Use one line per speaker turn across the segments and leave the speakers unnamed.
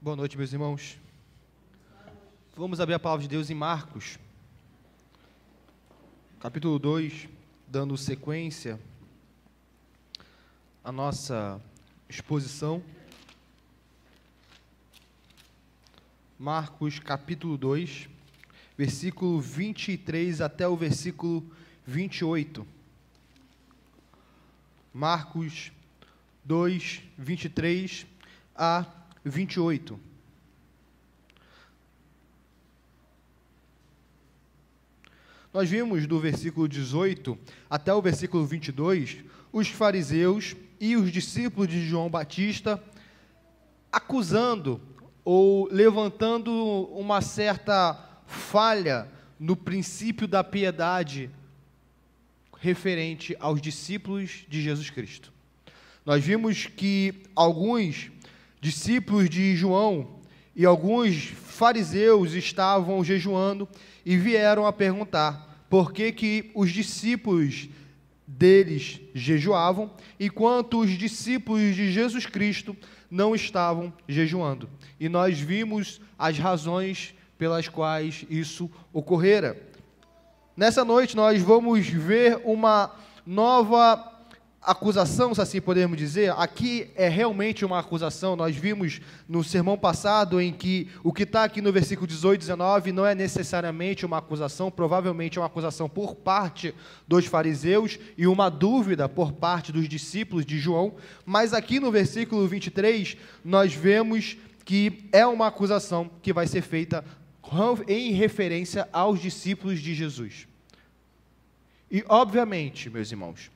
Boa noite, meus irmãos. Vamos abrir a palavra de Deus em Marcos, capítulo 2, dando sequência à nossa exposição. Marcos, capítulo 2, versículo 23 até o versículo 28. Marcos 2, 23 a 28. Nós vimos do versículo 18 até o versículo 22, os fariseus e os discípulos de João Batista acusando ou levantando uma certa falha no princípio da piedade referente aos discípulos de Jesus Cristo. Nós vimos que alguns discípulos de João e alguns fariseus estavam jejuando e vieram a perguntar por que os discípulos deles jejuavam, enquanto os discípulos de Jesus Cristo não estavam jejuando. E nós vimos as razões pelas quais isso ocorrera. Nessa noite nós vamos ver uma nova acusação, se assim podemos dizer. Aqui é realmente uma acusação. Nós vimos no sermão passado em que o que está aqui no versículo 18 e 19 não é necessariamente uma acusação, provavelmente é uma acusação por parte dos fariseus e uma dúvida por parte dos discípulos de João, mas aqui no versículo 23 nós vemos que é uma acusação que vai ser feita em referência aos discípulos de Jesus. E obviamente, meus irmãos,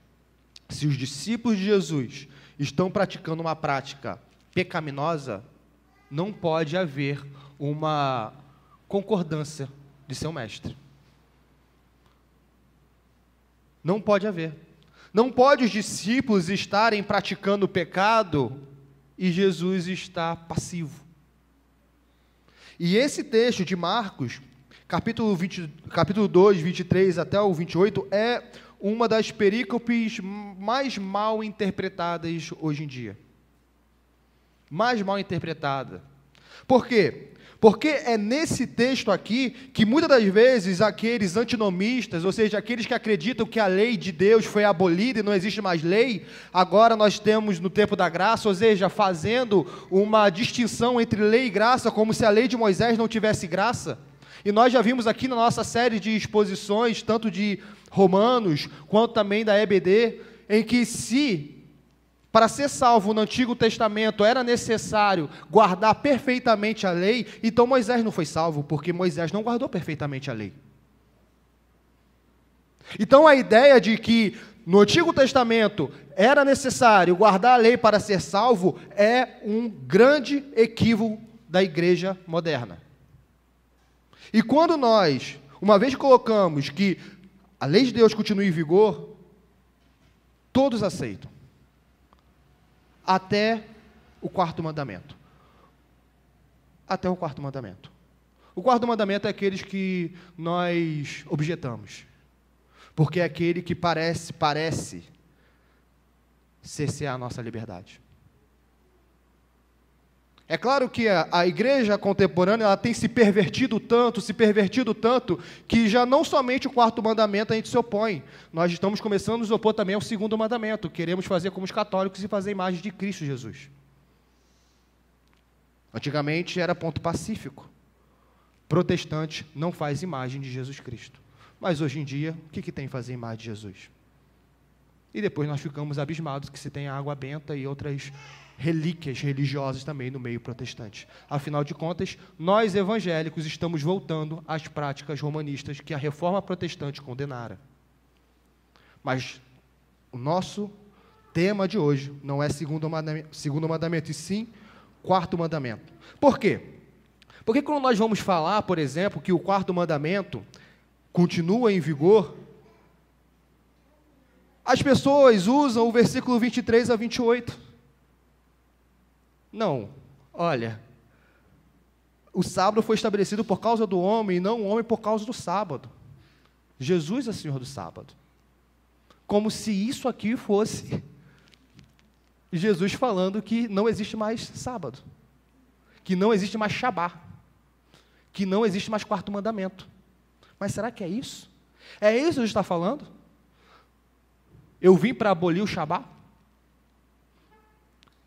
se os discípulos de Jesus estão praticando uma prática pecaminosa, não pode haver uma concordância de seu mestre. Não pode haver. Não pode os discípulos estarem praticando o pecado e Jesus está passivo. E esse texto de Marcos, capítulo 2, 23 até o 28, é uma das perícopes mais mal interpretadas hoje em dia. Mais mal interpretada. Por quê? Porque é nesse texto aqui que muitas das vezes aqueles antinomistas, ou seja, aqueles que acreditam que a lei de Deus foi abolida e não existe mais lei, agora nós temos no tempo da graça, ou seja, fazendo uma distinção entre lei e graça, como se a lei de Moisés não tivesse graça. E nós já vimos aqui na nossa série de exposições, tanto de Romanos, quanto também da EBD, em que se, para ser salvo no Antigo Testamento, era necessário guardar perfeitamente a lei, então Moisés não foi salvo, porque Moisés não guardou perfeitamente a lei. Então a ideia de que no Antigo Testamento era necessário guardar a lei para ser salvo é um grande equívoco da igreja moderna. E quando nós, uma vez colocamos que a lei de Deus continua em vigor, todos aceitam. Até o quarto mandamento. Até o quarto mandamento. O quarto mandamento é aqueles que nós objetamos. Porque é aquele que parece cercear a nossa liberdade. É claro que a igreja contemporânea ela tem se pervertido tanto, que já não somente o quarto mandamento a gente se opõe. Nós estamos começando a nos opor também ao segundo mandamento. Queremos fazer como os católicos e fazer a imagem de Cristo Jesus. Antigamente era ponto pacífico. Protestante não faz imagem de Jesus Cristo. Mas hoje em dia, o que tem fazer imagem de Jesus? E depois nós ficamos abismados que se tem a água benta e outras relíquias religiosas também no meio protestante. Afinal de contas, nós evangélicos estamos voltando às práticas romanistas que a reforma protestante condenara. Mas o nosso tema de hoje não é segundo mandamento, e sim quarto mandamento. Por quê? Porque quando nós vamos falar, por exemplo, que o quarto mandamento continua em vigor, as pessoas usam o versículo 23 a 28. Não, olha, o sábado foi estabelecido por causa do homem e não o homem por causa do sábado. Jesus é Senhor do sábado. Como se isso aqui fosse Jesus falando que não existe mais sábado. que não existe mais Shabá, que não existe mais quarto mandamento. Mas será que é isso? É isso que Jesus está falando? Eu vim para abolir o Shabá?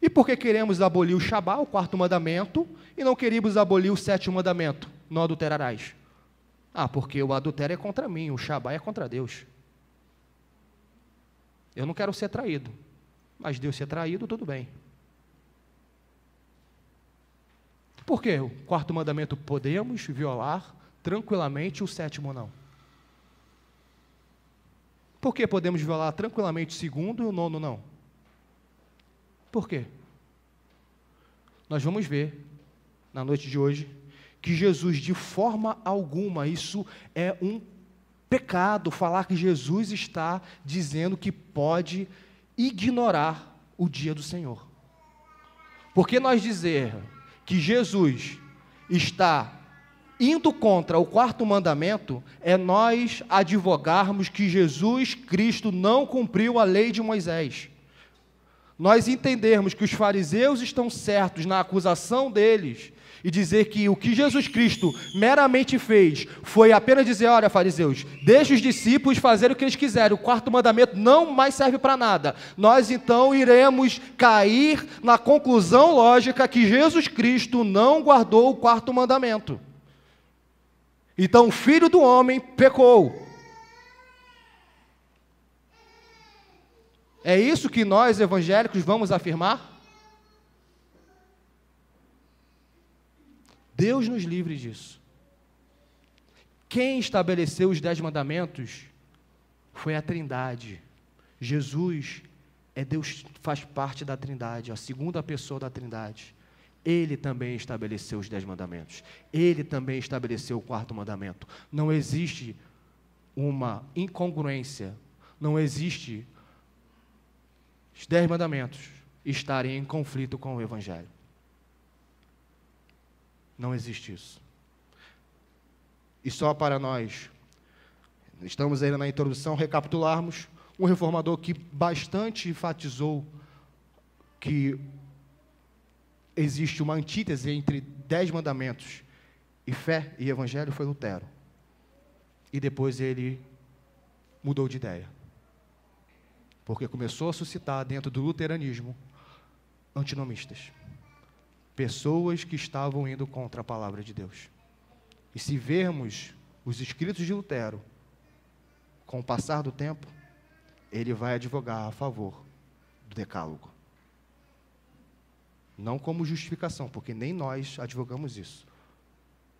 E por que queremos abolir o Shabá, o quarto mandamento, e não queríamos abolir o sétimo mandamento? Não adulterarás. Porque o adultério é contra mim, o Shabá é contra Deus. Eu não quero ser traído, mas Deus ser traído, tudo bem. Por que o quarto mandamento podemos violar tranquilamente, o sétimo não? Por que podemos violar tranquilamente o segundo e o nono não? Por quê? Nós vamos ver, na noite de hoje, que Jesus, de forma alguma, isso é um pecado, falar que Jesus está dizendo que pode ignorar o dia do Senhor. Porque nós dizer que Jesus está indo contra o quarto mandamento, é nós advogarmos que Jesus Cristo não cumpriu a lei de Moisés. Nós entendermos que os fariseus estão certos na acusação deles e dizer que o que Jesus Cristo meramente fez foi apenas dizer, olha, fariseus, deixa os discípulos fazerem o que eles quiserem, o quarto mandamento não mais serve para nada. Nós então iremos cair na conclusão lógica que Jesus Cristo não guardou o quarto mandamento. Então o Filho do Homem pecou. É isso que nós, evangélicos, vamos afirmar? Deus nos livre disso. Quem estabeleceu os 10 mandamentos foi a Trindade. Jesus é Deus, faz parte da Trindade, a segunda pessoa da Trindade. Ele também estabeleceu os 10 mandamentos. Ele também estabeleceu o quarto mandamento. Não existe uma incongruência, não existe os 10 mandamentos estarem em conflito com o Evangelho. Não existe isso. E só para nós, estamos aí na introdução, recapitularmos, um reformador que bastante enfatizou que existe uma antítese entre 10 mandamentos e fé e Evangelho foi Lutero. E depois ele mudou de ideia. Porque começou a suscitar dentro do luteranismo antinomistas. Pessoas que estavam indo contra a palavra de Deus. E se vermos os escritos de Lutero, com o passar do tempo, ele vai advogar a favor do decálogo. Não como justificação, porque nem nós advogamos isso,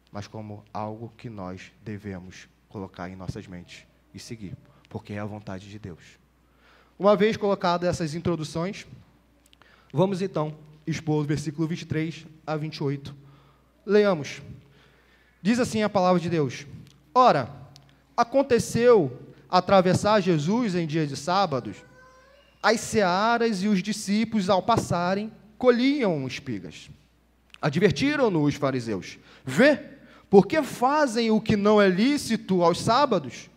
mas como algo que nós devemos colocar em nossas mentes e seguir, porque é a vontade de Deus. Uma vez colocadas essas introduções, vamos então expor o versículo 23 a 28. Leamos. Diz assim a palavra de Deus: Ora, aconteceu atravessar Jesus em dia de sábados, as searas e os discípulos, ao passarem, colhiam espigas. Advertiram-no os fariseus: Vê, por que fazem o que não é lícito aos sábados?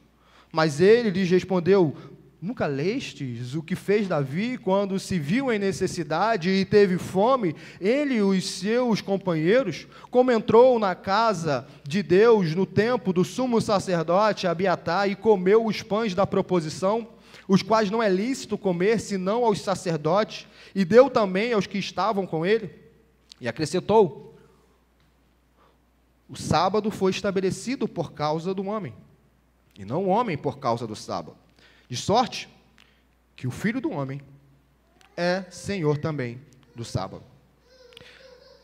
Mas ele lhes respondeu: Nunca lestes o que fez Davi quando se viu em necessidade e teve fome, ele e os seus companheiros, como entrou na casa de Deus no tempo do sumo sacerdote Abiatar e comeu os pães da proposição, os quais não é lícito comer senão aos sacerdotes, e deu também aos que estavam com ele? E acrescentou: o sábado foi estabelecido por causa do homem, e não o homem por causa do sábado. De sorte que o Filho do Homem é Senhor também do sábado.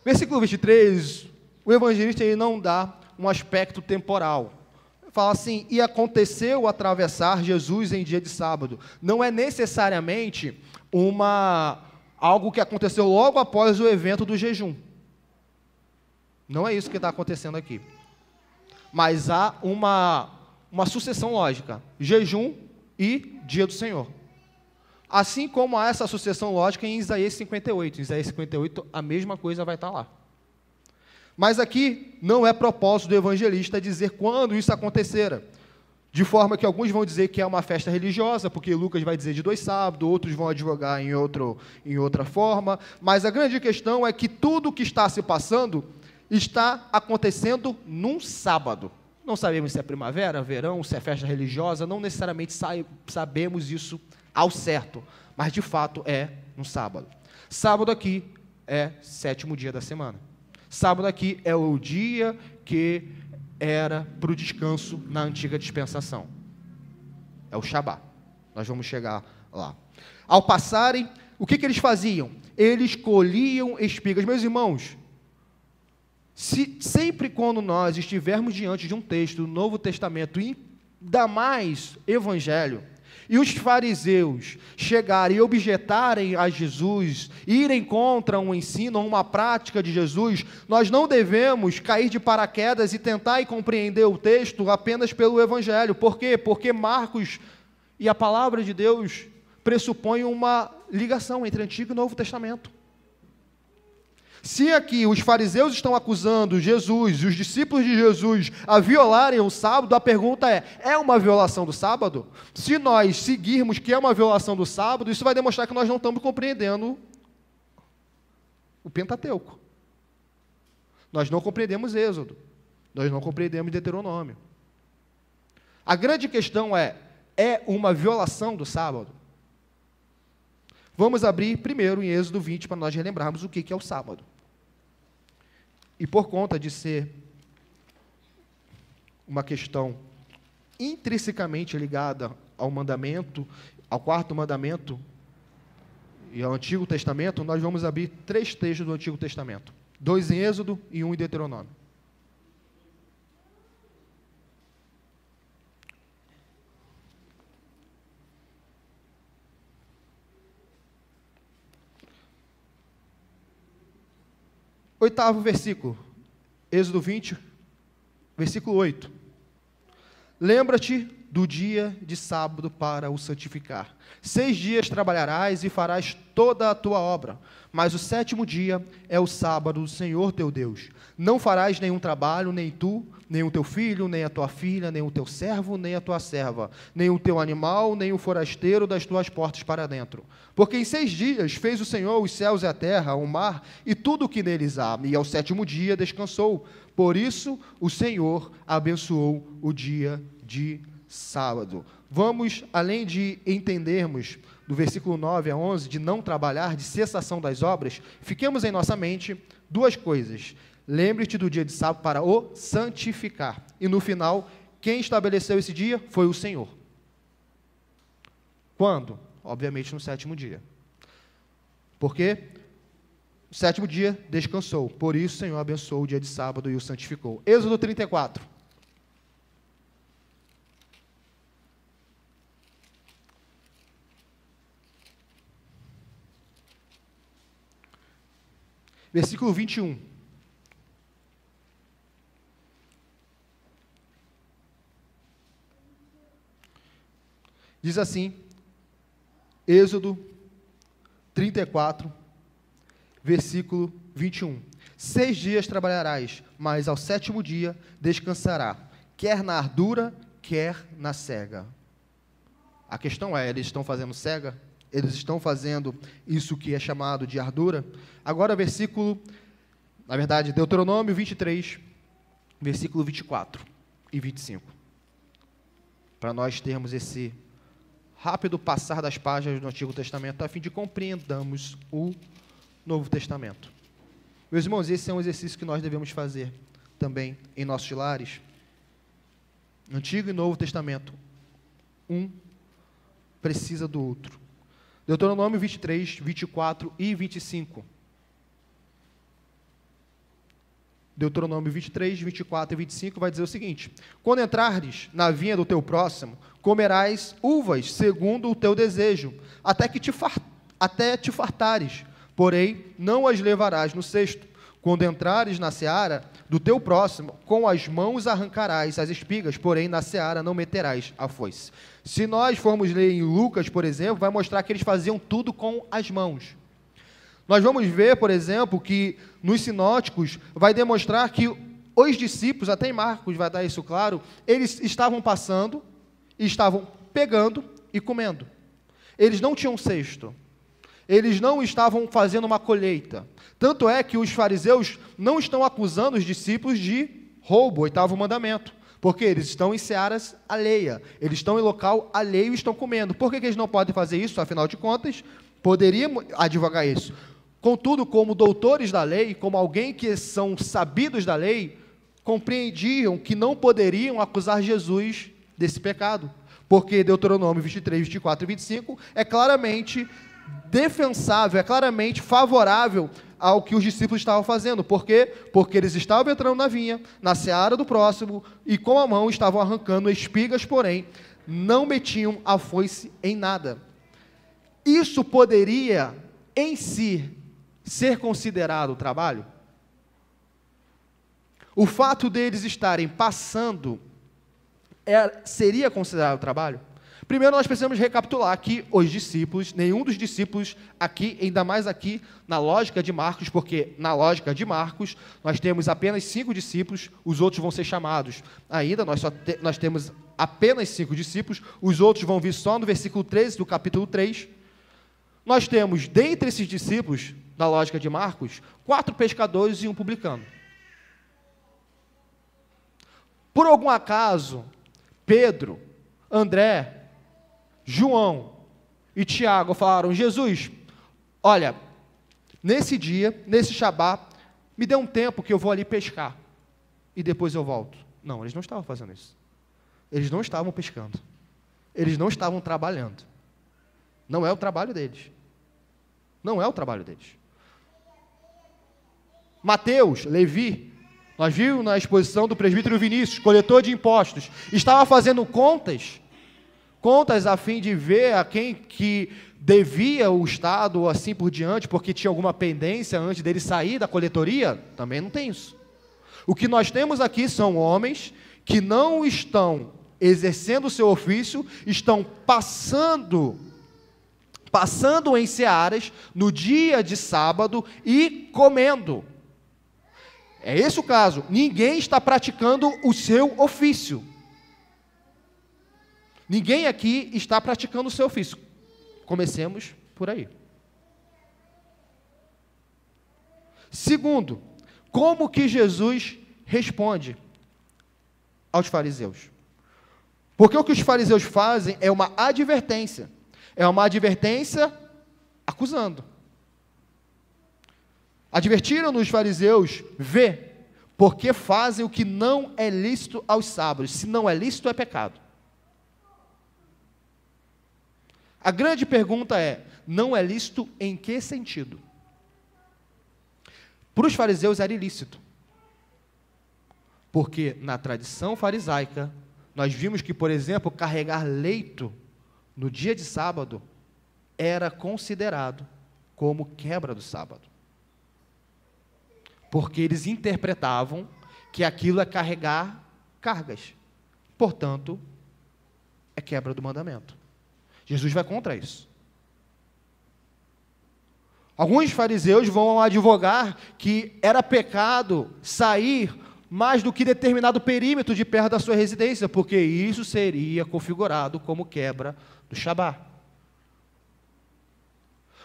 Versículo 23, o evangelista ele não dá um aspecto temporal. Fala assim: e aconteceu atravessar Jesus em dia de sábado. Não é necessariamente algo que aconteceu logo após o evento do jejum. Não é isso que está acontecendo aqui. Mas há uma sucessão lógica: jejum e dia do Senhor. Assim como há essa sucessão lógica em Isaías 58. Em Isaías 58, a mesma coisa vai estar lá. Mas aqui não é propósito do evangelista dizer quando isso acontecera. De forma que alguns vão dizer que é uma festa religiosa, porque Lucas vai dizer de 2 sábados, outros vão advogar em outra forma, mas a grande questão é que tudo o que está se passando está acontecendo num sábado. Não sabemos se é primavera, verão, se é festa religiosa, não necessariamente sabemos isso ao certo, mas de fato é no sábado. Sábado aqui é 7º dia da semana. Sábado aqui é o dia que era para o descanso na antiga dispensação. É o Shabá. Nós vamos chegar lá. Ao passarem, o que eles faziam? Eles colhiam espigas. Meus irmãos, sempre quando nós estivermos diante de um texto do Novo Testamento, e ainda mais Evangelho, e os fariseus chegarem e objetarem a Jesus, irem contra um ensino ou uma prática de Jesus, nós não devemos cair de paraquedas e tentar e compreender o texto apenas pelo Evangelho. Por quê? Porque Marcos e a palavra de Deus pressupõem uma ligação entre Antigo e Novo Testamento. Se aqui os fariseus estão acusando Jesus e os discípulos de Jesus a violarem o sábado, a pergunta é uma violação do sábado? Se nós seguirmos que é uma violação do sábado, isso vai demonstrar que nós não estamos compreendendo o Pentateuco. Nós não compreendemos Êxodo. Nós não compreendemos Deuteronômio. A grande questão é uma violação do sábado? Vamos abrir primeiro em Êxodo 20 para nós relembrarmos o que é o sábado. E por conta de ser uma questão intrinsecamente ligada ao mandamento, ao 4º mandamento e ao Antigo Testamento, nós vamos abrir 3 textos do Antigo Testamento. 2 em Êxodo e 1 em Deuteronômio. Oitavo versículo, Êxodo 20, versículo 8. Lembra-te do dia de sábado para o santificar. 6 dias trabalharás e farás toda a tua obra, mas o 7º dia é o sábado do Senhor teu Deus. Não farás nenhum trabalho, nem tu, nem o teu filho, nem a tua filha, nem o teu servo, nem a tua serva, nem o teu animal, nem o forasteiro das tuas portas para dentro. Porque em 6 dias fez o Senhor os céus e a terra, o mar e tudo o que neles há, e ao 7º dia descansou. Por isso o Senhor abençoou o dia de sábado. Vamos, além de entendermos do versículo 9 a 11, de não trabalhar, de cessação das obras, fiquemos em nossa mente 2 coisas. Lembre-te do dia de sábado para o santificar. E no final, quem estabeleceu esse dia foi o Senhor. Quando? Obviamente no 7º dia. Porque no 7º dia descansou. Por isso o Senhor abençoou o dia de sábado e o santificou. Êxodo 34. Versículo 21. Diz assim, Êxodo 34, versículo 21. 6 dias trabalharás, mas ao 7º dia descansará, quer na ardura, quer na cega. A questão é, eles estão fazendo cega? Eles estão fazendo isso que é chamado de ardura? Agora, Deuteronômio 23, versículo 24 e 25. Para nós termos esse rápido passar das páginas do Antigo Testamento, a fim de compreendermos o Novo Testamento. Meus irmãos, esse é um exercício que nós devemos fazer também em nossos lares. Antigo e Novo Testamento. Um precisa do outro. Deuteronômio 23, 24 e 25. Deuteronômio 23, 24 e 25 vai dizer o seguinte: quando entrares na vinha do teu próximo, comerás uvas segundo o teu desejo, até te fartares, porém não as levarás no cesto. Quando entrares na seara do teu próximo, com as mãos arrancarás as espigas, porém na seara não meterás a foice. Se nós formos ler em Lucas, por exemplo, vai mostrar que eles faziam tudo com as mãos. Nós vamos ver, por exemplo, que nos sinóticos vai demonstrar que os discípulos, até em Marcos vai dar isso claro, eles estavam passando e estavam pegando e comendo. Eles não tinham cesto. Eles não estavam fazendo uma colheita. Tanto é que os fariseus não estão acusando os discípulos de roubo, oitavo mandamento. Porque eles estão em searas alheia. Eles estão em local alheio e estão comendo. Por que eles não podem fazer isso? Afinal de contas, poderiam advogar isso. Contudo, como doutores da lei, como alguém que são sabidos da lei, compreendiam que não poderiam acusar Jesus desse pecado. Porque Deuteronômio 23, 24 e 25 é claramente defensável, é claramente favorável ao que os discípulos estavam fazendo. Por quê? Porque eles estavam entrando na vinha, na seara do próximo, e com a mão estavam arrancando espigas, porém, não metiam a foice em nada. Isso poderia, em si, ser considerado trabalho? O fato deles estarem passando seria considerado trabalho? Primeiro, nós precisamos recapitular que os discípulos, nenhum dos discípulos aqui, ainda mais aqui na lógica de Marcos, porque na lógica de Marcos nós temos apenas 5 discípulos, os outros vão ser chamados ainda, nós temos apenas 5 discípulos, os outros vão vir só no versículo 13 do capítulo 3. Nós temos, dentre esses discípulos, na lógica de Marcos, 4 pescadores e um publicano. Por algum acaso, Pedro, André, João e Tiago falaram: Jesus, olha, nesse dia, nesse Shabá, me dê um tempo que eu vou ali pescar e depois eu volto. Não, eles não estavam fazendo isso. Eles não estavam pescando. Eles não estavam trabalhando. Não é o trabalho deles. Não é o trabalho deles. Mateus, Levi, nós vimos na exposição do presbítero Vinícius, coletor de impostos, estava fazendo contas a fim de ver a quem que devia o Estado ou assim por diante, porque tinha alguma pendência antes dele sair da coletoria. Também não tem isso. O que nós temos aqui são homens que não estão exercendo o seu ofício, estão passando em searas no dia de sábado e comendo. É esse o caso. Ninguém está praticando o seu ofício. Ninguém aqui está praticando o seu ofício. Comecemos por aí. Segundo, como que Jesus responde aos fariseus? Porque o que os fariseus fazem é uma advertência. É uma advertência acusando. Advertiram-nos os fariseus, vê, porque fazem o que não é lícito aos sábados. Se não é lícito, é pecado. A grande pergunta é, não é lícito em que sentido? Para os fariseus era ilícito. Porque na tradição farisaica, nós vimos que, por exemplo, carregar leito no dia de sábado era considerado como quebra do sábado. Porque eles interpretavam que aquilo é carregar cargas. Portanto, é quebra do mandamento. Jesus vai contra isso. Alguns fariseus vão advogar que era pecado sair mais do que determinado perímetro de perto da sua residência, porque isso seria configurado como quebra do Shabá.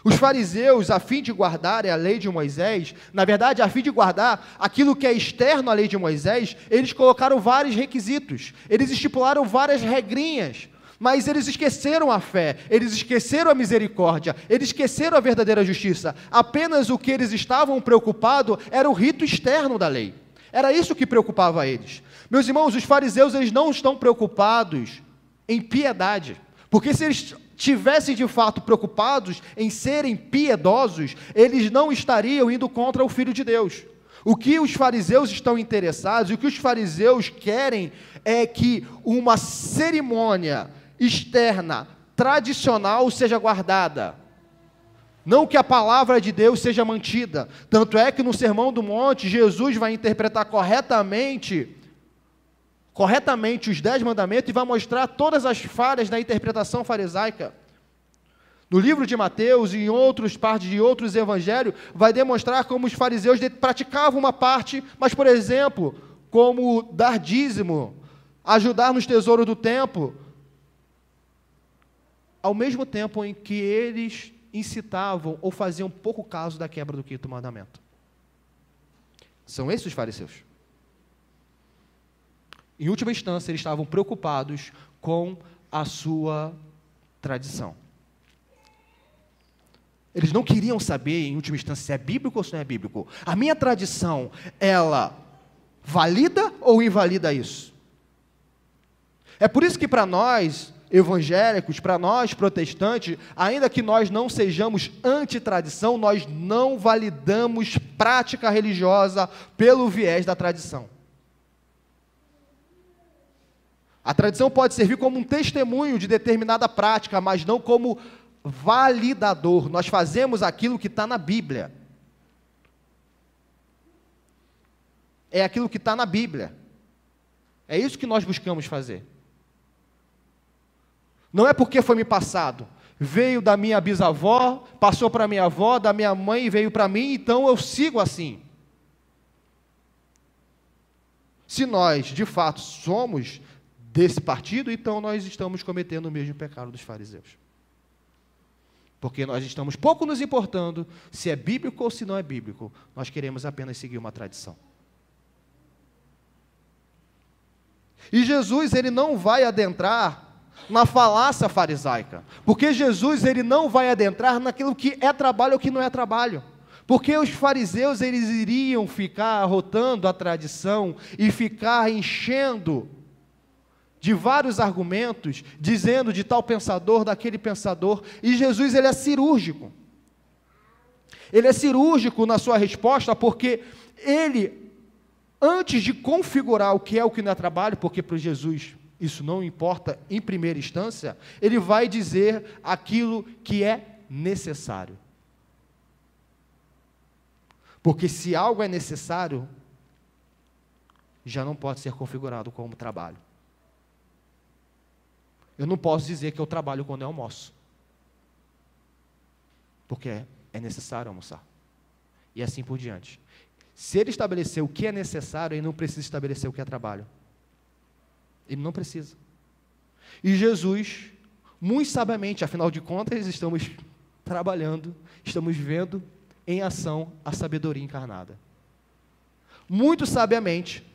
Os fariseus, a fim de guardarem a lei de Moisés, na verdade, a fim de guardar aquilo que é externo à lei de Moisés, eles colocaram vários requisitos, eles estipularam várias regrinhas, mas eles esqueceram a fé, eles esqueceram a misericórdia, eles esqueceram a verdadeira justiça. Apenas o que eles estavam preocupados era o rito externo da lei. Era isso que preocupava eles. Meus irmãos, os fariseus, eles não estão preocupados em piedade, porque se eles tivessem de fato preocupados em serem piedosos, eles não estariam indo contra o Filho de Deus. O que os fariseus estão interessados, o que os fariseus querem é que uma cerimônia externa, tradicional, seja guardada. Não que a palavra de Deus seja mantida. Tanto é que no Sermão do Monte, Jesus vai interpretar corretamente os 10 mandamentos e vai mostrar todas as falhas da interpretação farisaica. No livro de Mateus e em outras partes de outros evangelhos, vai demonstrar como os fariseus praticavam uma parte, mas, por exemplo, como dar dízimo, ajudar nos tesouros do templo, ao mesmo tempo em que eles incitavam ou faziam pouco caso da quebra do quinto mandamento. São esses os fariseus. Em última instância, eles estavam preocupados com a sua tradição. Eles não queriam saber, em última instância, se é bíblico ou se não é bíblico. A minha tradição, ela valida ou invalida isso? É por isso que para nós, evangélicos, para nós, protestantes, ainda que nós não sejamos anti-tradição, nós não validamos prática religiosa pelo viés da tradição. A tradição pode servir como um testemunho de determinada prática, mas não como validador. Nós fazemos aquilo que está na Bíblia. É aquilo que está na Bíblia. É isso que nós buscamos fazer. Não é porque foi me passado. Veio da minha bisavó, passou para minha avó, da minha mãe e veio para mim, então eu sigo assim. Se nós, de fato, somos desse partido, então nós estamos cometendo o mesmo pecado dos fariseus. Porque nós estamos pouco nos importando se é bíblico ou se não é bíblico. Nós queremos apenas seguir uma tradição. E Jesus, ele não vai adentrar na falácia farisaica. Porque Jesus, ele não vai adentrar naquilo que é trabalho ou que não é trabalho. Porque os fariseus, eles iriam ficar arrotando a tradição e ficar enchendo de vários argumentos, dizendo de tal pensador, daquele pensador, e Jesus, ele é cirúrgico. Ele é cirúrgico na sua resposta, porque ele, antes de configurar o que é o que não é trabalho, porque para Jesus isso não importa em primeira instância, ele vai dizer aquilo que é necessário. Porque se algo é necessário, já não pode ser configurado como trabalho. Eu não posso dizer que eu trabalho quando eu almoço. Porque é necessário almoçar. E assim por diante. Se ele estabeleceu o que é necessário, ele não precisa estabelecer o que é trabalho. Ele não precisa. E Jesus, muito sabiamente, afinal de contas, estamos trabalhando, estamos vendo em ação a sabedoria encarnada. Muito sabiamente,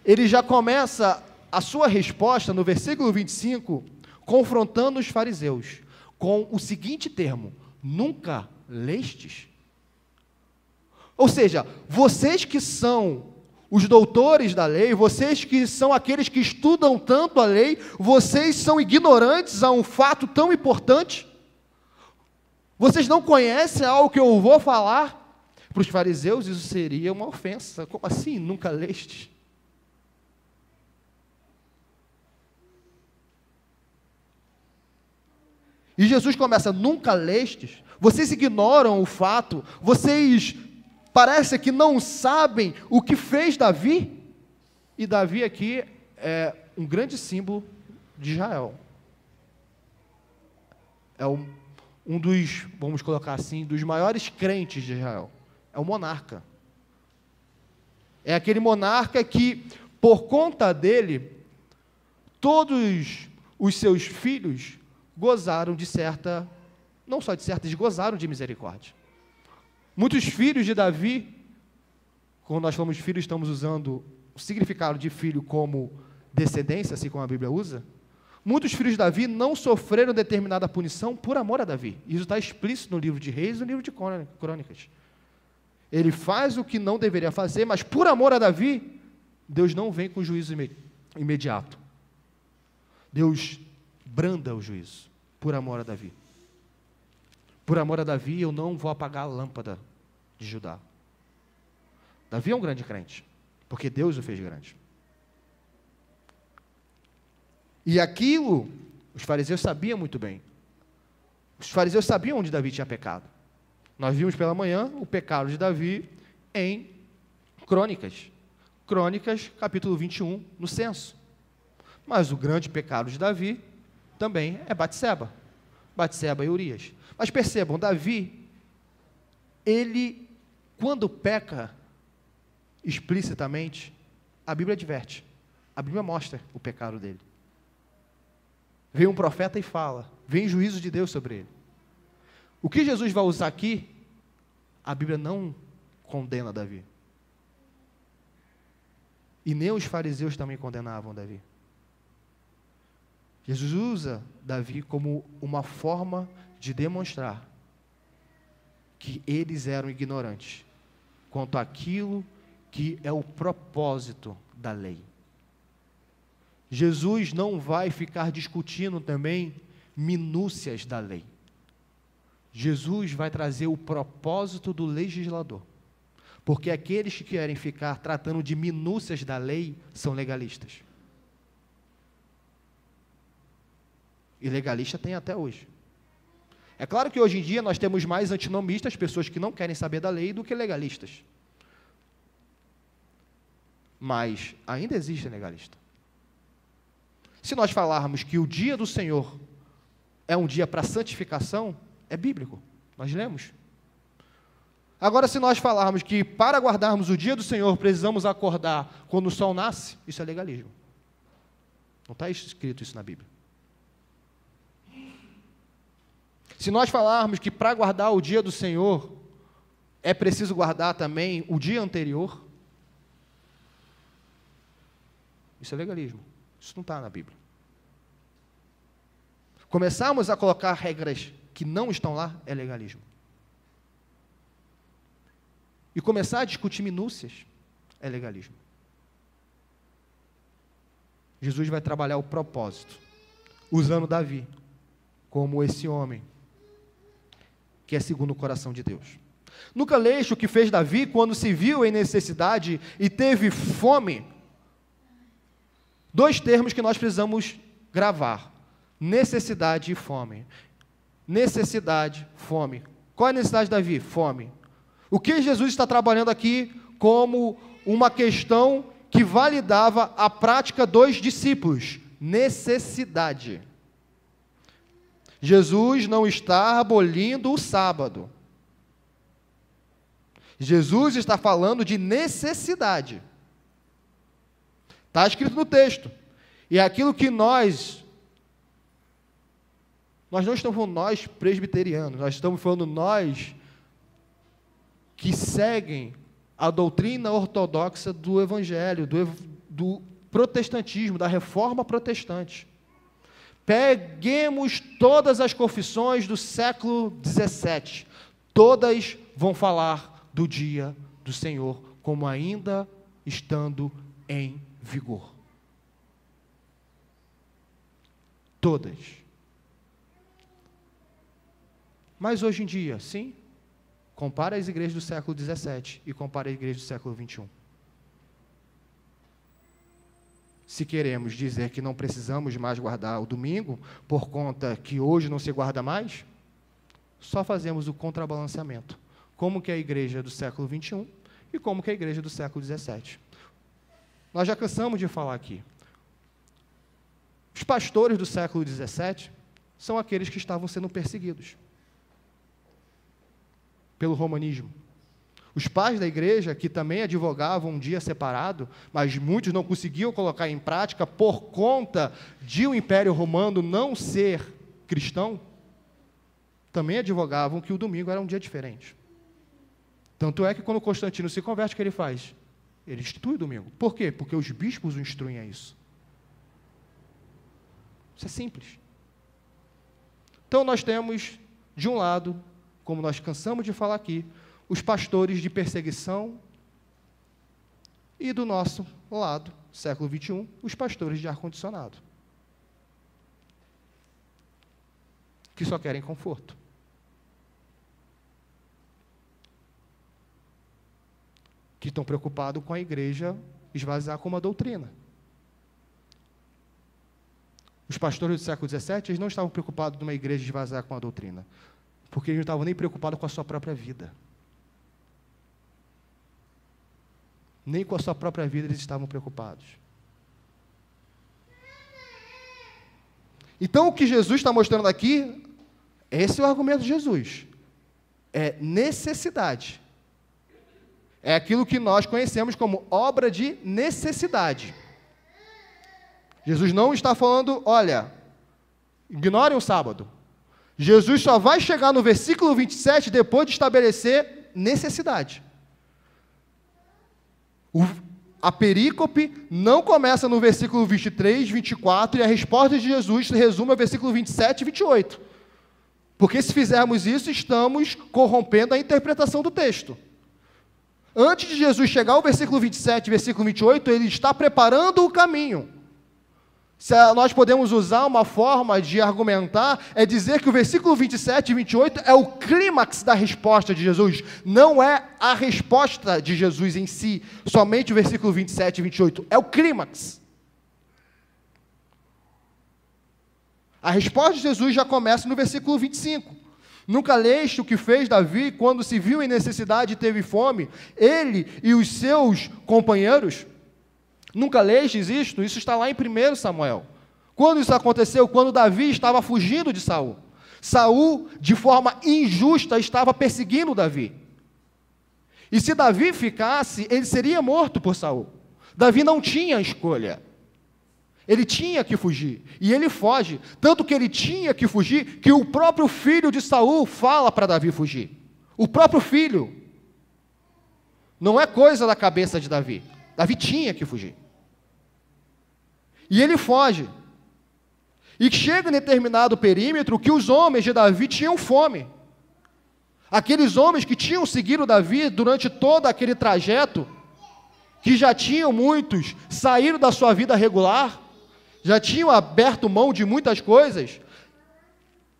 ele já começa a sua resposta no versículo 25, confrontando os fariseus, com o seguinte termo: nunca lestes? Ou seja, vocês que são os doutores da lei, vocês que são aqueles que estudam tanto a lei, vocês são ignorantes a um fato tão importante? Vocês não conhecem algo que eu vou falar? Para os fariseus isso seria uma ofensa. Como assim, nunca lestes? E Jesus começa: nunca lestes? Vocês ignoram o fato? Vocês parece que não sabem o que fez Davi? E Davi aqui é um grande símbolo de Israel. É um dos, vamos colocar assim, dos maiores crentes de Israel. É o monarca. É aquele monarca que, por conta dele, todos os seus filhos gozaram de certa, não só de certa, eles gozaram de misericórdia. Muitos filhos de Davi, quando nós falamos filhos, estamos usando o significado de filho como descendência, assim como a Bíblia usa. Muitos filhos de Davi não sofreram determinada punição por amor a Davi. Isso está explícito no livro de Reis e no livro de Crônicas. Ele faz o que não deveria fazer, mas por amor a Davi, Deus não vem com juízo imediato. Deus branda o juízo, por amor a Davi. Por amor a Davi, eu não vou apagar a lâmpada de Judá. Davi é um grande crente, porque Deus o fez grande. E aquilo, os fariseus sabiam muito bem. Os fariseus sabiam onde Davi tinha pecado. Nós vimos pela manhã o pecado de Davi em Crônicas. Crônicas, capítulo 21, no censo. Mas o grande pecado de Davi também é Batseba. Batseba e Urias. Mas percebam, Davi, ele, quando peca explicitamente, a Bíblia adverte. A Bíblia mostra o pecado dele. vem um profeta e fala, vem juízo de Deus sobre ele. O que Jesus vai usar aqui, a Bíblia não condena Davi. E nem os fariseus também condenavam Davi. Jesus usa Davi como uma forma de demonstrar que eles eram ignorantes quanto àquilo que é o propósito da lei. Jesus não vai ficar discutindo também minúcias da lei. Jesus vai trazer o propósito do legislador. Porque aqueles que querem ficar tratando de minúcias da lei são legalistas. E legalista tem até hoje. É claro que hoje em dia nós temos mais antinomistas, pessoas que não querem saber da lei, do que legalistas. Mas ainda existe legalista. Se nós falarmos que o dia do Senhor é um dia para santificação, é bíblico, nós lemos. Agora, se nós falarmos que para guardarmos o dia do Senhor precisamos acordar quando o sol nasce, isso é legalismo. Não está escrito isso na Bíblia. Se nós falarmos que para guardar o dia do Senhor é preciso guardar também o dia anterior, isso é legalismo. Isso não está na Bíblia. Começarmos a colocar regras que não estão lá é legalismo. E começar a discutir minúcias é legalismo. Jesus vai trabalhar o propósito, usando Davi como esse homem que é segundo o coração de Deus. Nunca leste o que fez Davi quando se viu em necessidade e teve fome? Dois termos que nós precisamos gravar: necessidade e fome. Necessidade, fome. Qual é a necessidade de Davi? Fome. O que Jesus está trabalhando aqui como uma questão que validava a prática dos discípulos? Necessidade. Jesus não está abolindo o sábado. Jesus está falando de necessidade. Está escrito no texto. E é aquilo que nós não estamos falando nós presbiterianos, nós estamos falando nós que seguem a doutrina ortodoxa do Evangelho, do protestantismo, da reforma protestante. Peguemos todas as confissões do século XVII, todas vão falar do dia do Senhor, como ainda estando em vigor. Todas. Mas hoje em dia, sim, compara as igrejas do século XVII e compara a igreja do século XXI. Se queremos dizer que não precisamos mais guardar o domingo, por conta que hoje não se guarda mais, só fazemos o contrabalanceamento. Como que é a igreja do século XXI e como que é a igreja do século XVII. Nós já cansamos de falar aqui. Os pastores do século XVII são aqueles que estavam sendo perseguidos pelo romanismo. Os pais da igreja, que também advogavam um dia separado, mas muitos não conseguiam colocar em prática por conta de o Império Romano não ser cristão, também advogavam que o domingo era um dia diferente. Tanto é que quando Constantino se converte, o que ele faz? Ele institui o domingo. Por quê? Porque os bispos o instruem a isso. Isso é simples. Então nós temos, de um lado, como nós cansamos de falar aqui, os pastores de perseguição, e do nosso lado, século XXI, os pastores de ar-condicionado, que só querem conforto. Que estão preocupados com a igreja esvaziar com uma doutrina. Os pastores do século XVII, eles não estavam preocupados numa igreja esvaziar com a doutrina, porque eles não estavam nem preocupados com a sua própria vida. Nem com a sua própria vida eles estavam preocupados. Então, o que Jesus está mostrando aqui, esse é o argumento de Jesus. É necessidade. É aquilo que nós conhecemos como obra de necessidade. Jesus não está falando, olha, Ignorem o sábado. Jesus só vai chegar no versículo 27 depois de estabelecer necessidade. A perícope não começa no versículo 23, 24, e a resposta de Jesus se resume ao versículo 27 e 28. Porque se fizermos isso, estamos corrompendo a interpretação do texto. Antes de Jesus chegar ao versículo 27 e versículo 28, ele está preparando o caminho. Se nós podemos usar uma forma de argumentar, é dizer que o versículo 27 e 28 é o clímax da resposta de Jesus, não é a resposta de Jesus em si, somente o versículo 27 e 28, é o clímax. A resposta de Jesus já começa no versículo 25. Nunca leste o que fez Davi quando se viu em necessidade e teve fome, ele e os seus companheiros? Nunca lestes isto? Isso está lá em 1 Samuel. Quando isso aconteceu? Quando Davi estava fugindo de Saul. Saul, de forma injusta, estava perseguindo Davi. E se Davi ficasse, ele seria morto por Saul. Davi não tinha escolha. Ele tinha que fugir, e ele foge, tanto que ele tinha que fugir, que o próprio filho de Saul fala para Davi fugir. O próprio filho. Não é coisa da cabeça de Davi. Davi tinha que fugir. E ele foge. E chega em determinado perímetro que os homens de Davi tinham fome. Aqueles homens que tinham seguido Davi durante todo aquele trajeto, que já tinham muitos saído da sua vida regular, já tinham aberto mão de muitas coisas,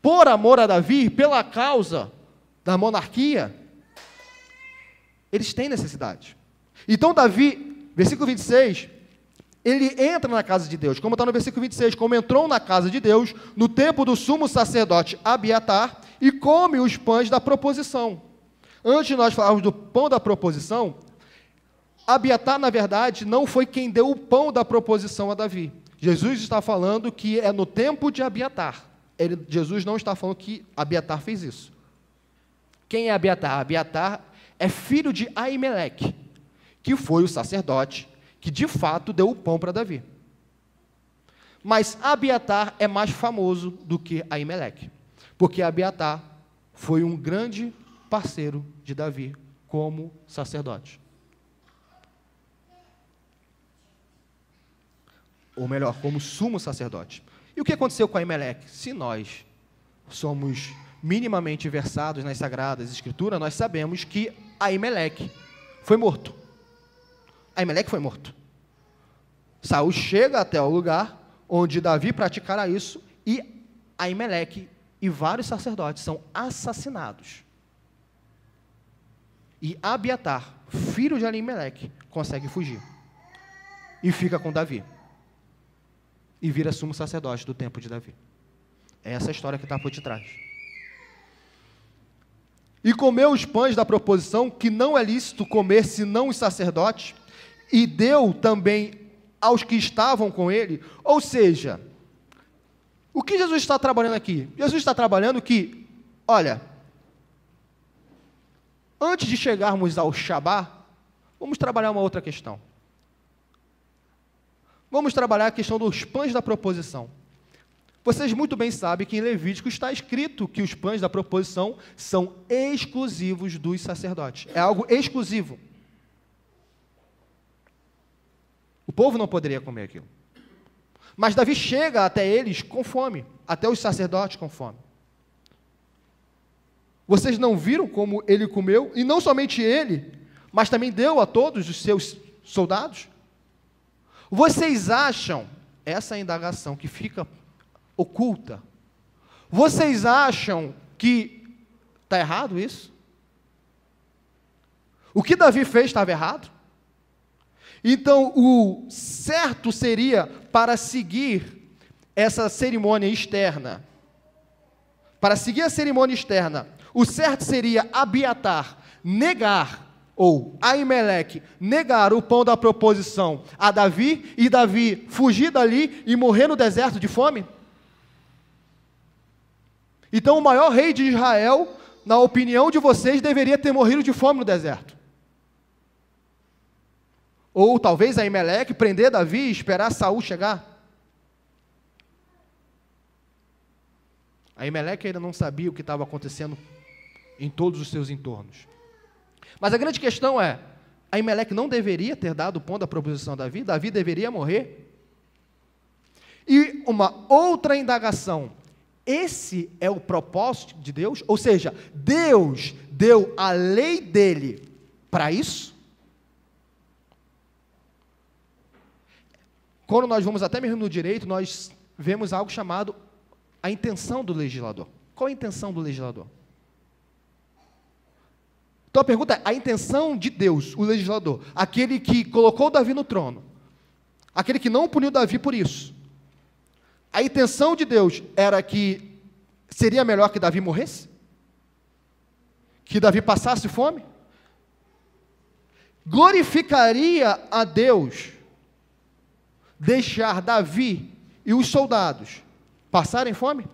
por amor a Davi, pela causa da monarquia, eles têm necessidade. Então Davi, versículo 26, ele entra na casa de Deus, como está no versículo 26, como entrou na casa de Deus, no tempo do sumo sacerdote Abiatar, e come os pães da proposição. Antes de nós falarmos do pão da proposição, Abiatar, na verdade, não foi quem deu o pão da proposição a Davi. Jesus está falando que é no tempo de Abiatar. Jesus não está falando que Abiatar fez isso. Quem é Abiatar? Abiatar é filho de Aimeleque, que foi o sacerdote que de fato deu o pão para Davi. Mas Abiatar é mais famoso do que Aimeleque, porque Abiatar foi um grande parceiro de Davi como sacerdote. Ou melhor, como sumo sacerdote. E o que aconteceu com Aimeleque? Se nós somos minimamente versados nas Sagradas Escrituras, nós sabemos que Aimeleque foi morto. Aimeleque foi morto. Saul chega até o lugar onde Davi praticará isso, e Aimeleque e vários sacerdotes são assassinados. E Abiatar, filho de Aimeleque, consegue fugir. E fica com Davi. E vira sumo sacerdote do tempo de Davi. É essa a história que está por detrás. E comeu os pães da proposição, que não é lícito comer senão os sacerdotes, e deu também aos que estavam com ele. Ou seja, o que Jesus está trabalhando aqui? Jesus está trabalhando que, olha, antes de chegarmos ao Shabá, vamos trabalhar uma outra questão. Vamos trabalhar a questão dos pães da proposição. Vocês muito bem sabem que em Levítico está escrito que os pães da proposição são exclusivos dos sacerdotes. É algo exclusivo. O povo não poderia comer aquilo. Mas Davi chega até eles com fome, até os sacerdotes com fome. Vocês não viram como ele comeu? E não somente ele, mas também deu a todos os seus soldados? Vocês acham, essa indagação que fica oculta, vocês acham que está errado isso? O que Davi fez estava errado? Então, o certo seria, para seguir essa cerimônia externa, para seguir a cerimônia externa, o certo seria Abiatar negar, ou Aimeleque negar o pão da proposição a Davi, e Davi fugir dali e morrer no deserto de fome? Então o maior rei de Israel, na opinião de vocês, deveria ter morrido de fome no deserto. Ou talvez Aimeleque prender Davi e esperar Saul chegar. Aimeleque ainda não sabia o que estava acontecendo em todos os seus entornos. Mas a grande questão é, Aimeleque não deveria ter dado ponto à proposição a Davi? Davi deveria morrer? E uma outra indagação, esse é o propósito de Deus? Ou seja, Deus deu a lei dele para isso? Quando nós vamos até mesmo no direito, nós vemos algo chamado a intenção do legislador. Qual é a intenção do legislador? Então a pergunta é, a intenção de Deus, o legislador, aquele que colocou Davi no trono, aquele que não puniu Davi por isso, a intenção de Deus era que seria melhor que Davi morresse? Que Davi passasse fome? Glorificaria a Deus deixar Davi e os soldados passarem fome?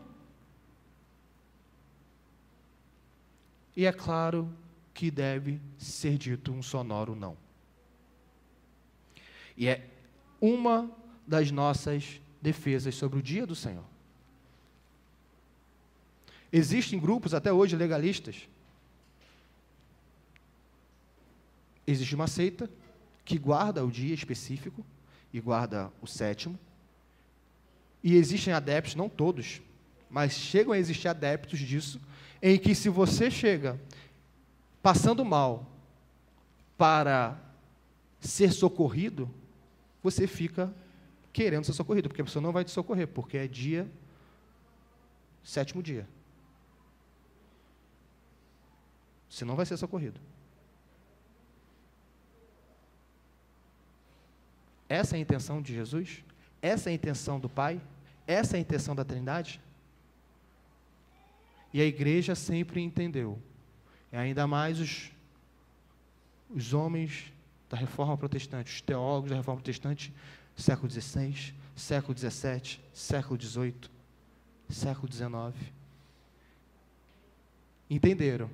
E é claro que deve ser dito um sonoro não. E é uma das nossas defesas sobre o dia do Senhor. Existem grupos até hoje legalistas. Existe uma seita que guarda o dia específico e guarda o sétimo. E existem adeptos, não todos, mas chegam a existir adeptos disso, em que se você chega passando mal para ser socorrido, você fica querendo ser socorrido, porque a pessoa não vai te socorrer, porque é dia, sétimo dia. Você não vai ser socorrido. Essa é a intenção de Jesus? Essa é a intenção do Pai? Essa é a intenção da Trindade? E a igreja sempre entendeu. E ainda mais os homens da Reforma Protestante, os teólogos da Reforma Protestante, século XVI, século XVII, século XVIII, século XIX, entenderam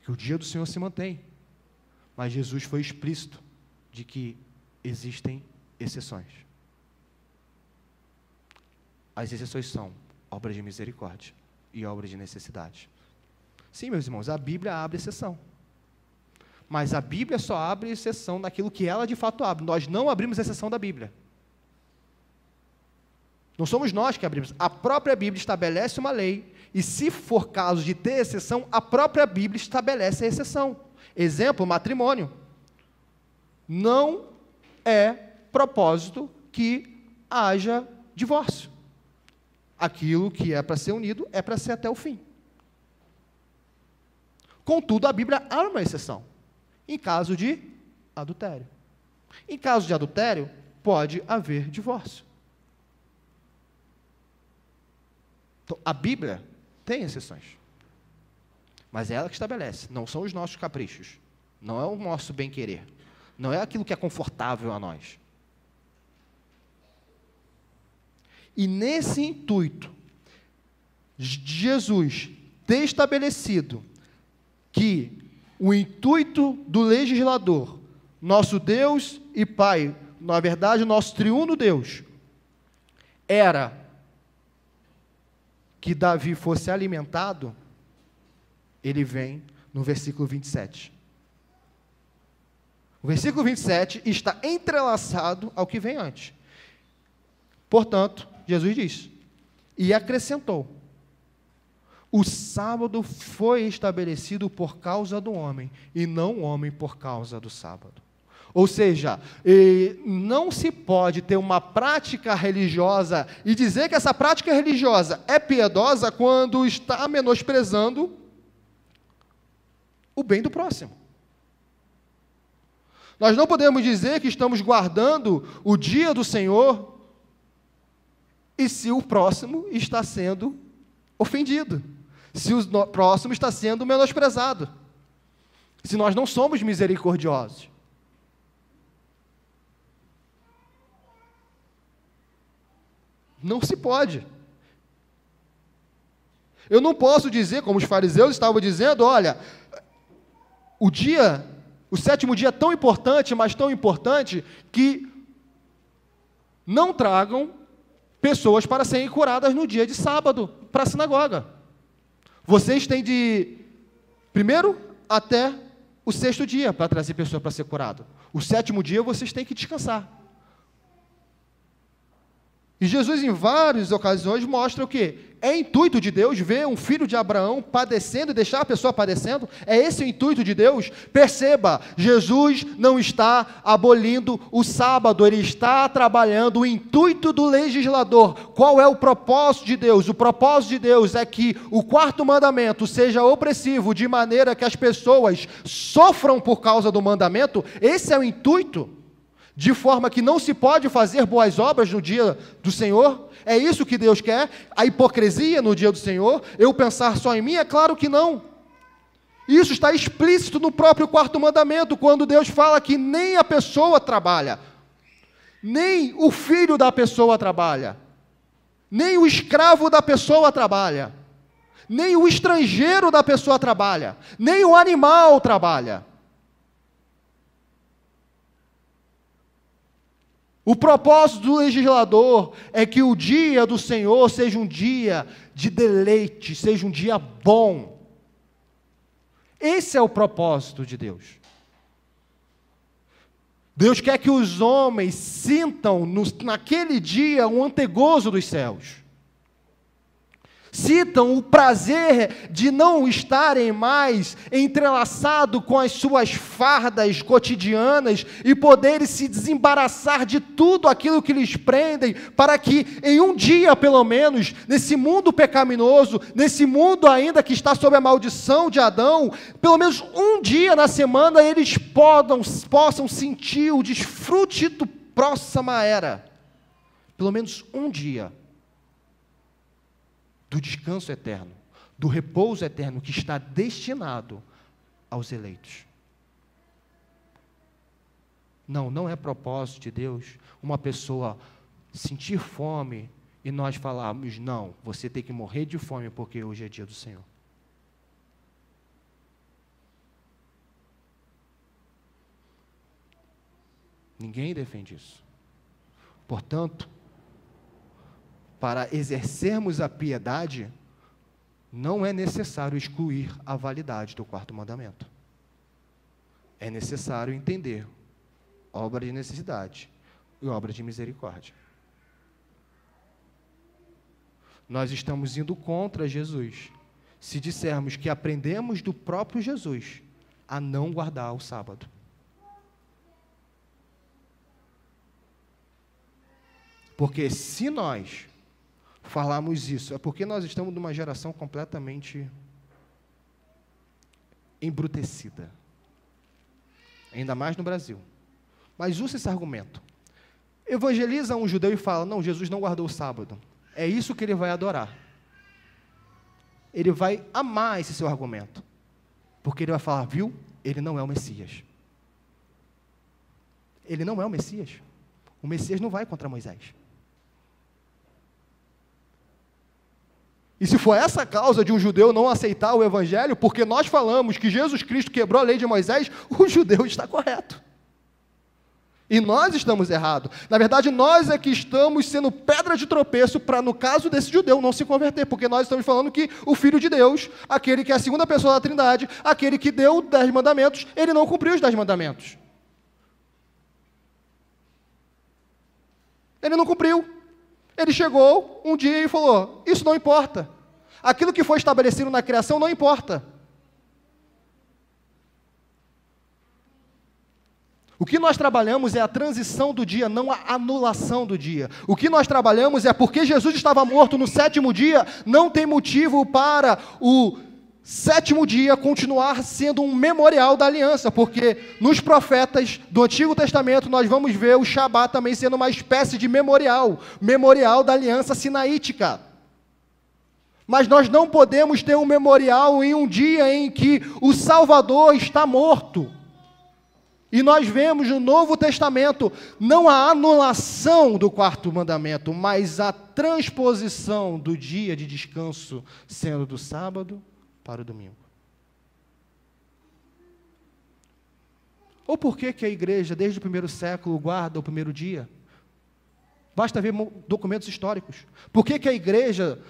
que o dia do Senhor se mantém, mas Jesus foi explícito de que existem exceções. As exceções são obras de misericórdia e obras de necessidade. Sim, meus irmãos, a Bíblia abre exceção. Mas a Bíblia só abre exceção naquilo que ela de fato abre. Nós não abrimos exceção da Bíblia. Não somos nós que abrimos. A própria Bíblia estabelece uma lei, e se for caso de ter exceção, a própria Bíblia estabelece a exceção. Exemplo, matrimônio. Não é propósito que haja divórcio. Aquilo que é para ser unido é para ser até o fim. Contudo, a Bíblia abre uma exceção, em caso de adultério. Em caso de adultério, pode haver divórcio. Então, a Bíblia tem exceções, mas é ela que estabelece, não são os nossos caprichos, não é o nosso bem-querer, não é aquilo que é confortável a nós. E nesse intuito, Jesus ter estabelecido que o intuito do legislador, nosso Deus e Pai, na verdade, nosso triuno Deus, era que Davi fosse alimentado, ele vem no versículo 27. O versículo 27 está entrelaçado ao que vem antes. Portanto, Jesus diz, e acrescentou, o sábado foi estabelecido por causa do homem, e não o homem por causa do sábado. Ou seja, não se pode ter uma prática religiosa e dizer que essa prática religiosa é piedosa quando está menosprezando o bem do próximo. Nós não podemos dizer que estamos guardando o dia do Senhor e se o próximo está sendo ofendido, se o próximo está sendo menosprezado, se nós não somos misericordiosos. Não se pode. Eu não posso dizer, como os fariseus estavam dizendo, olha, o sétimo dia é tão importante, mas tão importante, que não tragam pessoas para serem curadas no dia de sábado, para a sinagoga. Vocês têm de primeiro até o 6º dia para trazer pessoa para ser curado. O 7º dia vocês têm que descansar. E Jesus, em várias ocasiões, mostra o quê? É intuito de Deus ver um filho de Abraão padecendo e deixar a pessoa padecendo? É esse o intuito de Deus? Perceba, Jesus não está abolindo o sábado, ele está trabalhando o intuito do legislador. Qual é o propósito de Deus? O propósito de Deus é que o 4º mandamento seja opressivo, de maneira que as pessoas sofram por causa do mandamento. Esse é o intuito. De forma que não se pode fazer boas obras no dia do Senhor? É isso que Deus quer? A hipocrisia no dia do Senhor? Eu pensar só em mim? É claro que não. Isso está explícito no próprio 4º mandamento, quando Deus fala que nem a pessoa trabalha, nem o filho da pessoa trabalha, nem o escravo da pessoa trabalha, nem o estrangeiro da pessoa trabalha, nem o animal trabalha. O propósito do legislador é que o dia do Senhor seja um dia de deleite, seja um dia bom. Esse é o propósito de Deus. Deus quer que os homens sintam naquele dia um antegozo dos céus. Citam o prazer de não estarem mais entrelaçados com as suas fardas cotidianas e poderem se desembaraçar de tudo aquilo que lhes prendem, para que em um dia, pelo menos, nesse mundo pecaminoso, nesse mundo ainda que está sob a maldição de Adão, pelo menos um dia na semana eles possam sentir o desfrute do próxima era. Pelo menos um dia. Do descanso eterno, do repouso eterno que está destinado aos eleitos. Não é propósito de Deus uma pessoa sentir fome e nós falarmos, não, você tem que morrer de fome porque hoje é dia do Senhor. Ninguém defende isso. Portanto, para exercermos a piedade, não é necessário excluir a validade do 4º mandamento. É necessário entender obra de necessidade e obra de misericórdia. Nós estamos indo contra Jesus se dissermos que aprendemos do próprio Jesus a não guardar o sábado. Porque se nós falarmos isso, é porque nós estamos numa geração completamente embrutecida. Ainda mais no Brasil. Mas usa esse argumento. Evangeliza um judeu e fala, não, Jesus não guardou o sábado. É isso que ele vai adorar. Ele vai amar esse seu argumento. Porque ele vai falar, viu? Ele não é o Messias. Ele não é o Messias. O Messias não vai contra Moisés. E se for essa a causa de um judeu não aceitar o Evangelho, porque nós falamos que Jesus Cristo quebrou a lei de Moisés, o judeu está correto. E nós estamos errados. Na verdade, nós é que estamos sendo pedra de tropeço para, no caso desse judeu, não se converter, porque nós estamos falando que o Filho de Deus, aquele que é a segunda pessoa da Trindade, aquele que deu os 10 mandamentos, ele não cumpriu os 10 mandamentos. Ele não cumpriu. Ele chegou um dia e falou, isso não importa. Aquilo que foi estabelecido na criação não importa. O que nós trabalhamos é a transição do dia, não a anulação do dia. O que nós trabalhamos é porque Jesus estava morto no 7º dia, não tem motivo para o 7º dia continuar sendo um memorial da aliança, porque nos profetas do Antigo Testamento nós vamos ver o Shabat também sendo uma espécie de memorial da aliança sinaítica. Mas nós não podemos ter um memorial em um dia em que o Salvador está morto. E nós vemos no Novo Testamento, não a anulação do 4º mandamento, mas a transposição do dia de descanso sendo do sábado para o domingo. Ou por que a igreja, desde o 1º século, guarda o 1º dia? Basta ver documentos históricos. Por que a igreja,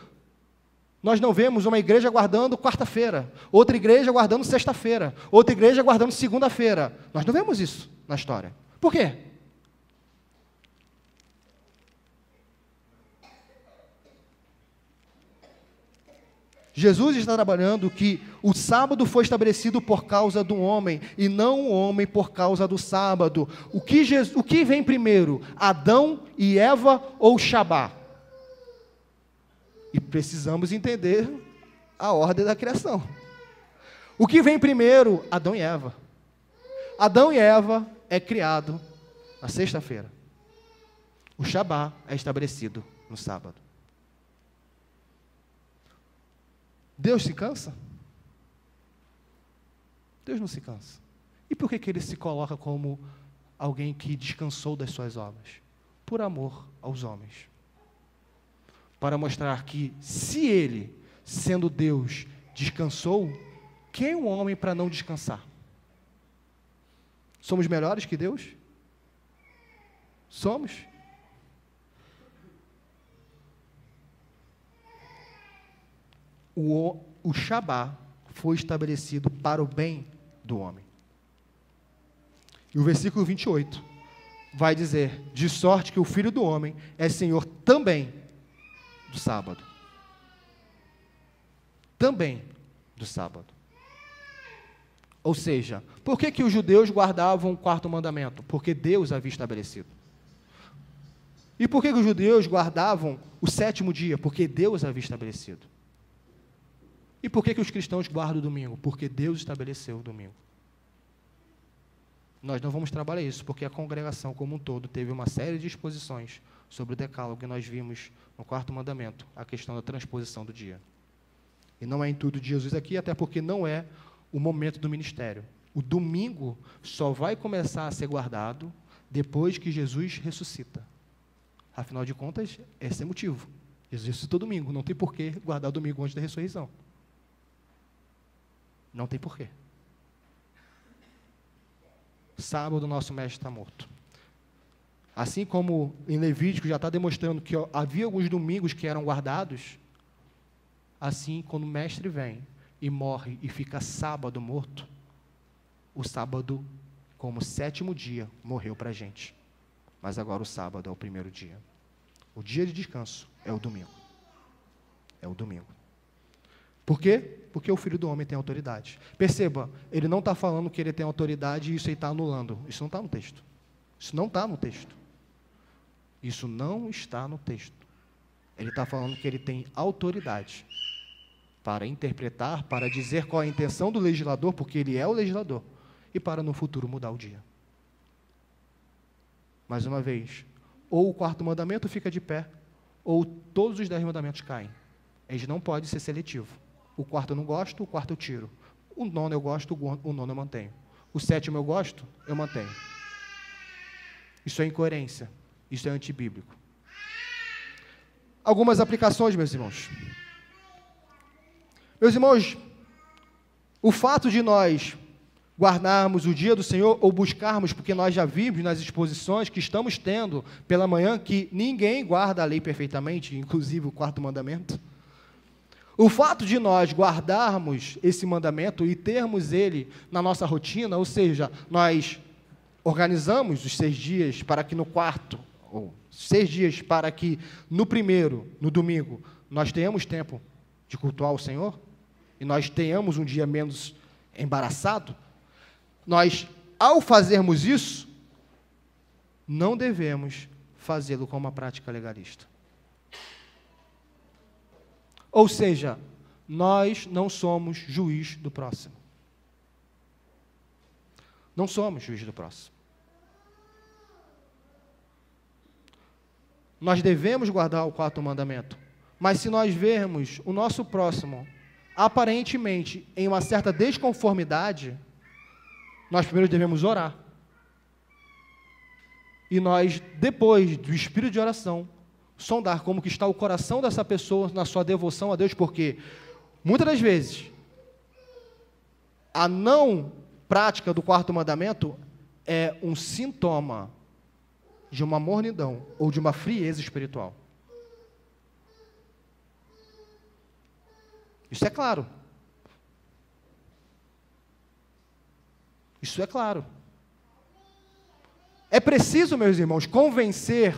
Nós não vemos uma igreja guardando quarta-feira, outra igreja guardando sexta-feira, outra igreja guardando segunda-feira. Nós não vemos isso na história. Por quê? Jesus está trabalhando que o sábado foi estabelecido por causa do homem, e não o homem por causa do sábado. O que vem primeiro, Adão e Eva ou Shabá? E precisamos entender a ordem da criação. O que vem primeiro, Adão e Eva. Adão e Eva é criado na sexta-feira. O Shabá é estabelecido no sábado. Deus se cansa? Deus não se cansa. E por que Ele se coloca como alguém que descansou das suas obras? Por amor aos homens. Para mostrar que, se Ele, sendo Deus, descansou, quem é um homem para não descansar? Somos melhores que Deus? Somos? O Shabá foi estabelecido para o bem do homem. E o versículo 28 vai dizer: de sorte que o Filho do Homem é Senhor também do sábado. Também do sábado. Ou seja, por que os judeus guardavam o quarto mandamento? Porque Deus havia estabelecido. E por que os judeus guardavam o sétimo dia? Porque Deus havia estabelecido. E por que os cristãos guardam o domingo? Porque Deus estabeleceu o domingo. Nós não vamos trabalhar isso, porque a congregação como um todo teve uma série de exposições sobre o decálogo que nós vimos no quarto mandamento, a questão da transposição do dia. E não é intuito de Jesus aqui, até porque não é o momento do ministério. O domingo só vai começar a ser guardado depois que Jesus ressuscita. Afinal de contas, esse é o motivo. Jesus ressuscitou domingo, não tem por que guardar o domingo antes da ressurreição. Não tem porquê. Sábado, nosso mestre está morto. Assim como em Levítico já está demonstrando que havia alguns domingos que eram guardados, assim, quando o mestre vem e morre e fica sábado morto, o sábado, como sétimo dia, morreu para a gente. Mas agora o sábado é o primeiro dia. O dia de descanso é o domingo. É o domingo. Por quê? Porque o Filho do Homem tem autoridade. Perceba, ele não está falando que ele tem autoridade e isso ele está anulando. Isso não está no texto. Isso não está no texto. Isso não está no texto. Ele está falando que ele tem autoridade para interpretar, para dizer qual é a intenção do legislador, porque ele é o legislador, e para no futuro mudar o dia. Mais uma vez, ou o quarto mandamento fica de pé, ou todos os 10 mandamentos caem. Eles não podem ser seletivos. O quarto eu não gosto, o quarto eu tiro. O nono eu gosto, o nono eu mantenho. O sétimo eu gosto, eu mantenho. Isso é incoerência. Isso é antibíblico. Algumas aplicações, meus irmãos. Meus irmãos, o fato de nós guardarmos o dia do Senhor ou buscarmos, porque nós já vimos nas exposições que estamos tendo pela manhã que ninguém guarda a lei perfeitamente, inclusive o quarto mandamento. O fato de nós guardarmos esse mandamento e termos ele na nossa rotina, ou seja, nós organizamos os 6 dias para que no quarto, ou 6 dias para que no primeiro, no domingo, nós tenhamos tempo de cultuar o Senhor, e nós tenhamos um dia menos embaraçado, nós, ao fazermos isso, não devemos fazê-lo com uma prática legalista. Ou seja, nós não somos juiz do próximo. Não somos juiz do próximo. Nós devemos guardar o quarto mandamento, mas se nós vermos o nosso próximo, aparentemente, em uma certa desconformidade, nós primeiro devemos orar. E nós, depois do espírito de oração, sondar como que está o coração dessa pessoa na sua devoção a Deus, porque muitas das vezes a não prática do quarto mandamento é um sintoma de uma mornidão ou de uma frieza espiritual. Isso é claro. Isso é claro. É preciso, meus irmãos, convencer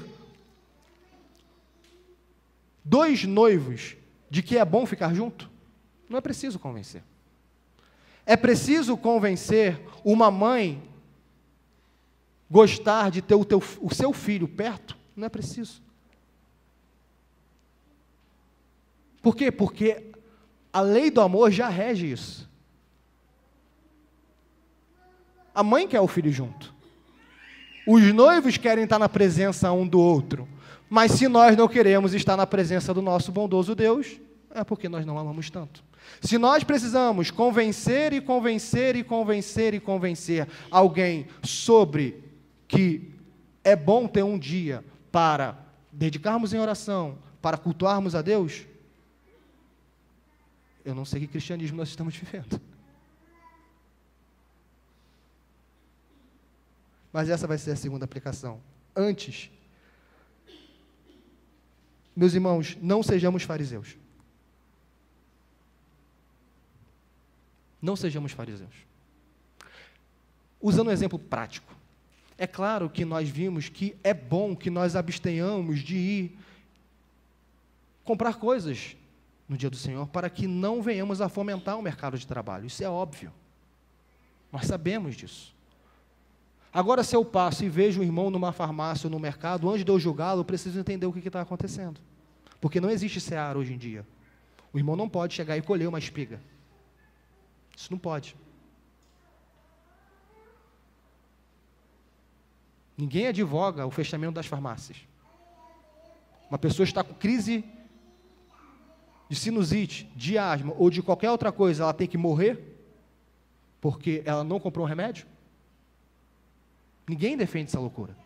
dois noivos de que é bom ficar junto? Não é preciso convencer. É preciso convencer uma mãe gostar de ter o seu filho perto? Não é preciso. Por quê? Porque a lei do amor já rege isso. A mãe quer o filho junto. Os noivos querem estar na presença um do outro. Mas se nós não queremos estar na presença do nosso bondoso Deus, é porque nós não amamos tanto. Se nós precisamos convencer e convencer e convencer e convencer alguém sobre que é bom ter um dia para dedicarmos em oração, para cultuarmos a Deus, eu não sei que cristianismo nós estamos vivendo. Mas essa vai ser a segunda aplicação. Antes, meus irmãos, não sejamos fariseus. Não sejamos fariseus. Usando um exemplo prático. É claro que nós vimos que é bom que nós abstenhamos de ir comprar coisas no dia do Senhor, para que não venhamos a fomentar o mercado de trabalho. Isso é óbvio. Nós sabemos disso. Agora, se eu passo e vejo um irmão numa farmácia ou no mercado, antes de eu julgá-lo, eu preciso entender o que está acontecendo. Porque não existe seara hoje em dia. O irmão não pode chegar e colher uma espiga. Isso não pode. Ninguém advoga o fechamento das farmácias. Uma pessoa está com crise de sinusite, de asma ou de qualquer outra coisa, ela tem que morrer porque ela não comprou um remédio? Ninguém defende essa loucura.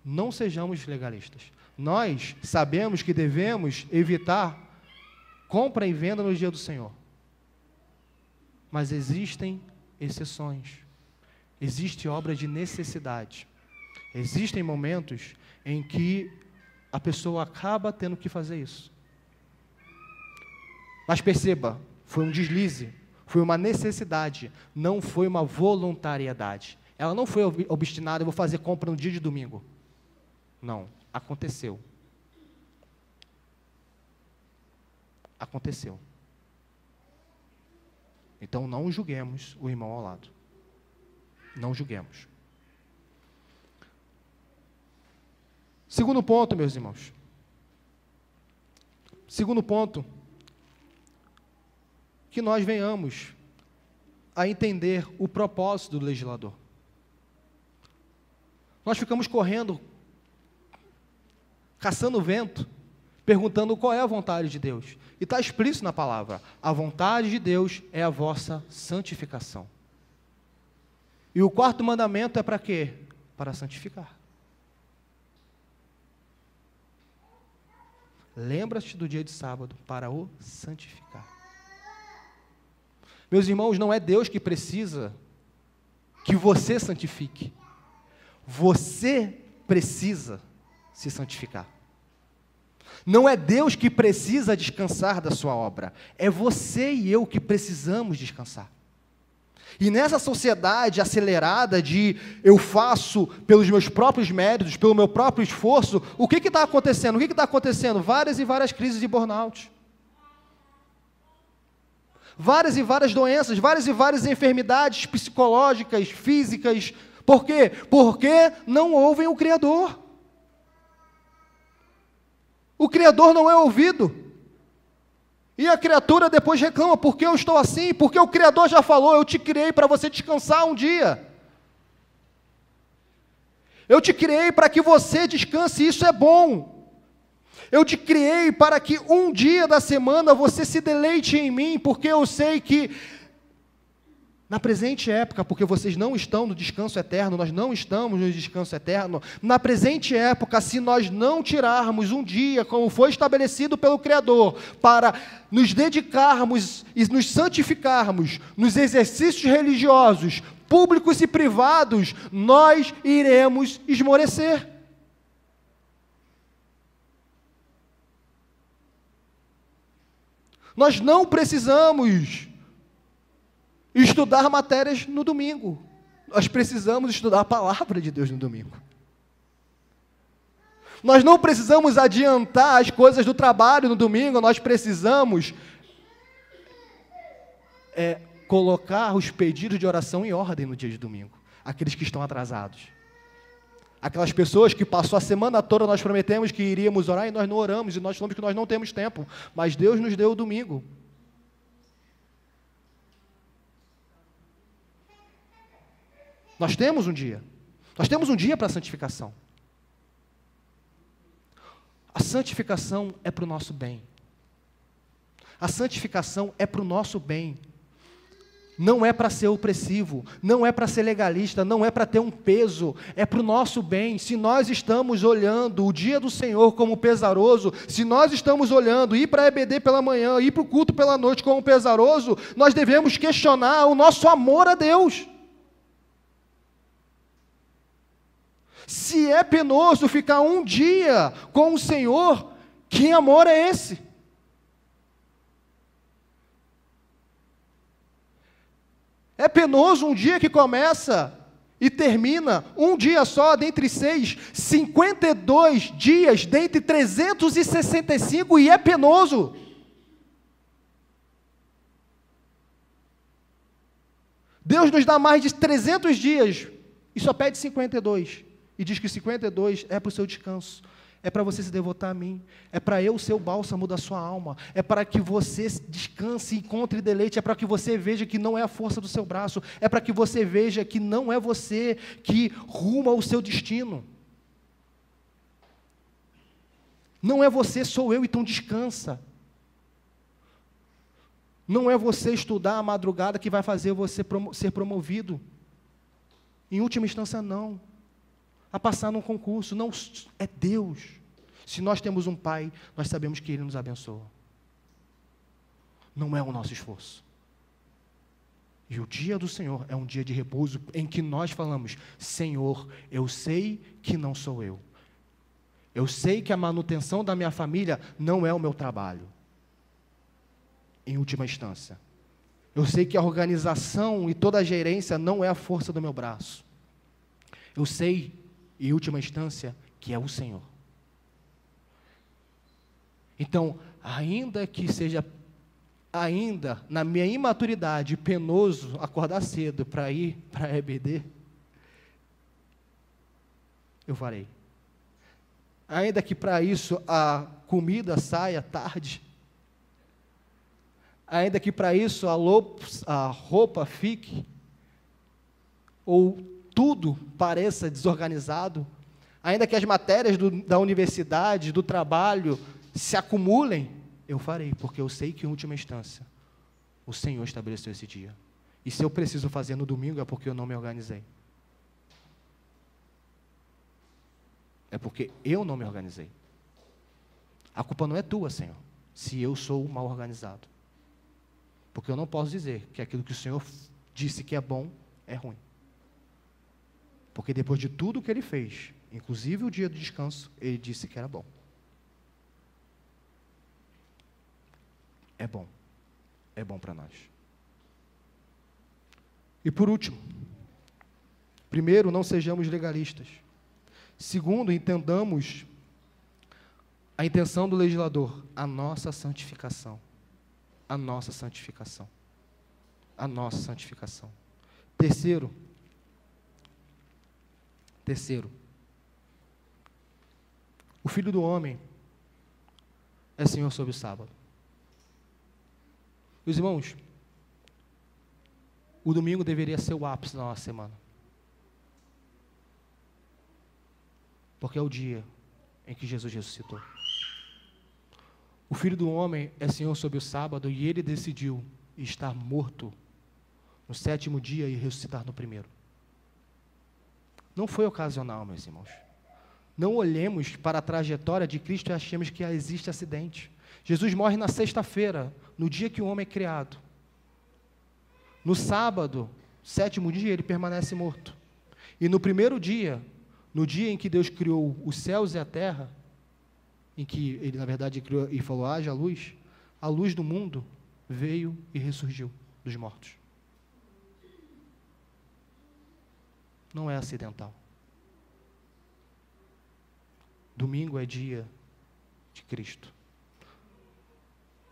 Não sejamos legalistas. Nós sabemos que devemos evitar compra e venda no dia do Senhor. Mas existem exceções. Existe obra de necessidade. Existem momentos em que a pessoa acaba tendo que fazer isso. Mas perceba, foi um deslize, foi uma necessidade, não foi uma voluntariedade. Ela não foi obstinada, eu vou fazer compra no dia de domingo. Não, aconteceu. Aconteceu. Então não julguemos o irmão ao lado. Não julguemos. Segundo ponto, meus irmãos. Segundo ponto, que nós venhamos a entender o propósito do legislador. Nós ficamos correndo, caçando o vento, perguntando qual é a vontade de Deus. E está explícito na palavra, a vontade de Deus é a vossa santificação. E o quarto mandamento é para quê? Para santificar. Lembra-te do dia de sábado para o santificar. Meus irmãos, não é Deus que precisa que você santifique. Você precisa se santificar. Não é Deus que precisa descansar da sua obra. É você e eu que precisamos descansar. E nessa sociedade acelerada de eu faço pelos meus próprios méritos, pelo meu próprio esforço, o que está acontecendo? O que está acontecendo? Várias e várias crises de burnout. Várias e várias doenças, várias e várias enfermidades psicológicas, físicas. Por quê? Porque não ouvem o Criador. O Criador não é ouvido. E a criatura depois reclama, por que eu estou assim? Porque o Criador já falou, eu te criei para você descansar um dia. Eu te criei para que você descanse, isso é bom. Eu te criei para que um dia da semana você se deleite em mim, porque eu sei que Na presente época, porque vocês não estão no descanso eterno, nós não estamos no descanso eterno, na presente época, se nós não tirarmos um dia, como foi estabelecido pelo Criador, para nos dedicarmos e nos santificarmos nos exercícios religiosos, públicos e privados, nós iremos esmorecer. Nós não precisamos estudar matérias no domingo. Nós precisamos estudar a palavra de Deus no domingo. Nós não precisamos adiantar as coisas do trabalho no domingo, nós precisamos colocar os pedidos de oração em ordem no dia de domingo. Aqueles que estão atrasados. Aquelas pessoas que passou a semana toda, nós prometemos que iríamos orar e nós não oramos, e nós falamos que nós não temos tempo, mas Deus nos deu o domingo. Nós temos um dia para a santificação. A santificação é para o nosso bem. A santificação é para o nosso bem. Não é para ser opressivo, não é para ser legalista, não é para ter um peso, é para o nosso bem. Se nós estamos olhando o dia do Senhor como pesaroso, se nós estamos olhando ir para a EBD pela manhã, ir para o culto pela noite como pesaroso, nós devemos questionar o nosso amor a Deus. Se é penoso ficar um dia com o Senhor, que amor é esse? É penoso um dia que começa e termina um dia só, dentre 6, 52 dias, dentre 365, e é penoso. Deus nos dá mais de 300 dias e só pede 52. E diz que 52 é para o seu descanso, é para você se devotar a mim, é para eu ser o bálsamo da sua alma, é para que você descanse e encontre deleite, é para que você veja que não é a força do seu braço, é para que você veja que não é você que ruma o seu destino. Não é você, sou eu, então descansa. Não é você estudar a madrugada que vai fazer você ser promovido. Em última instância, não. A passar num concurso, não, é Deus. Se nós temos um Pai, nós sabemos que Ele nos abençoa. Não é o nosso esforço. E o dia do Senhor é um dia de repouso em que nós falamos: Senhor, eu sei que não sou eu. Eu sei que a manutenção da minha família não é o meu trabalho. Em última instância. Eu sei que a organização e toda a gerência não é a força do meu braço. Eu sei, em última instância, que é o Senhor. Então, ainda que seja, ainda na minha imaturidade, penoso acordar cedo para ir para a EBD, eu farei. Ainda que para isso a comida saia tarde, ainda que para isso a roupa fique, ou tudo pareça desorganizado, ainda que as matérias da universidade, do trabalho, se acumulem, eu farei, porque eu sei que, em última instância, o Senhor estabeleceu esse dia. E se eu preciso fazer no domingo, é porque eu não me organizei. É porque eu não me organizei. A culpa não é tua, Senhor, se eu sou mal organizado. Porque eu não posso dizer que aquilo que o Senhor disse que é bom, é ruim. Porque depois de tudo que Ele fez, inclusive o dia do descanso, Ele disse que era bom. É bom. É bom para nós. E por último, primeiro, não sejamos legalistas. Segundo, entendamos a intenção do legislador, a nossa santificação. A nossa santificação. A nossa santificação. Terceiro, o Filho do Homem é Senhor sobre o sábado. Meus irmãos, o domingo deveria ser o ápice da nossa semana. Porque é o dia em que Jesus ressuscitou. O Filho do Homem é Senhor sobre o sábado e Ele decidiu estar morto no 7º dia e ressuscitar no 1º. Não foi ocasional, meus irmãos. Não olhemos para a trajetória de Cristo e achemos que existe acidente. Jesus morre na sexta-feira, no dia que o homem é criado. No sábado, 7º dia, ele permanece morto. E no 1º dia, no dia em que Deus criou os céus e a terra, em que ele, na verdade, criou e falou, haja luz, a luz do mundo veio e ressurgiu dos mortos. Não é acidental. Domingo é dia de Cristo.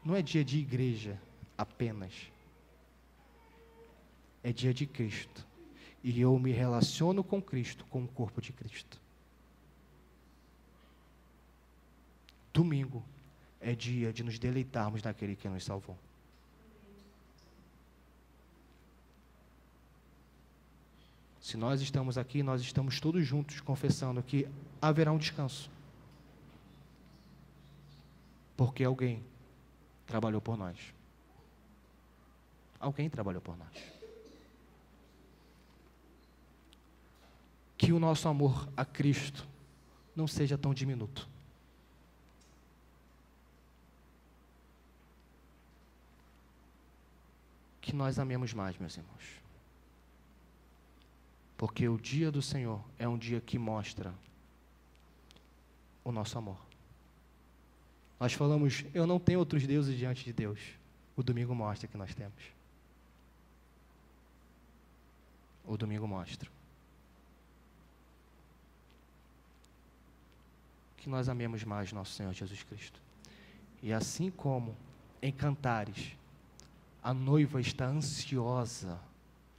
Não é dia de igreja apenas. É dia de Cristo. E eu me relaciono com Cristo, com o corpo de Cristo. Domingo é dia de nos deleitarmos naquele que nos salvou. Se nós estamos aqui, nós estamos todos juntos confessando que haverá um descanso. Porque alguém trabalhou por nós. Alguém trabalhou por nós. Que o nosso amor a Cristo não seja tão diminuto. Que nós amemos mais, meus irmãos. Porque o dia do Senhor é um dia que mostra o nosso amor. Nós falamos, eu não tenho outros deuses diante de Deus. O domingo mostra que nós temos. O domingo mostra. Que nós amemos mais nosso Senhor Jesus Cristo. E assim como em Cantares, a noiva está ansiosa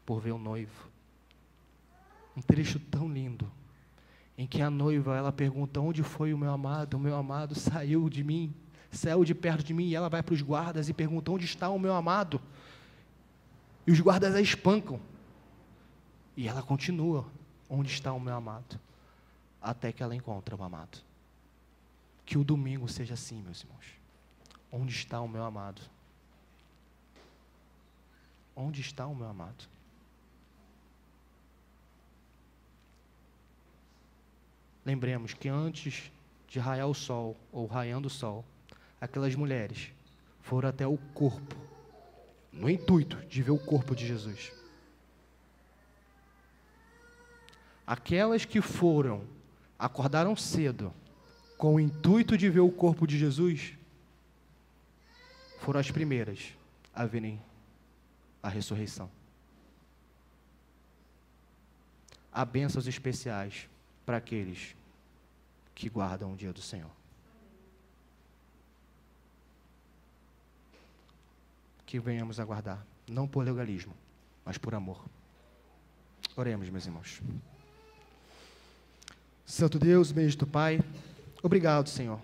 por ver o noivo. Um trecho tão lindo, em que a noiva, ela pergunta, onde foi o meu amado saiu de mim, saiu de perto de mim, e ela vai para os guardas e pergunta, onde está o meu amado? E os guardas a espancam, e ela continua, onde está o meu amado? Até que ela encontra o amado. Que o domingo seja assim, meus irmãos. Onde está o meu amado? Onde está o meu amado? Lembremos que antes de raiar o sol, ou raiando o sol, aquelas mulheres foram até o corpo, no intuito de ver o corpo de Jesus. Aquelas que acordaram cedo, com o intuito de ver o corpo de Jesus, foram as primeiras a verem a ressurreição. Há bênçãos especiais para aqueles que guardam o dia do Senhor. Que venhamos a guardar, não por legalismo, mas por amor. Oremos, meus irmãos. Santo Deus, bendito Pai, obrigado, Senhor,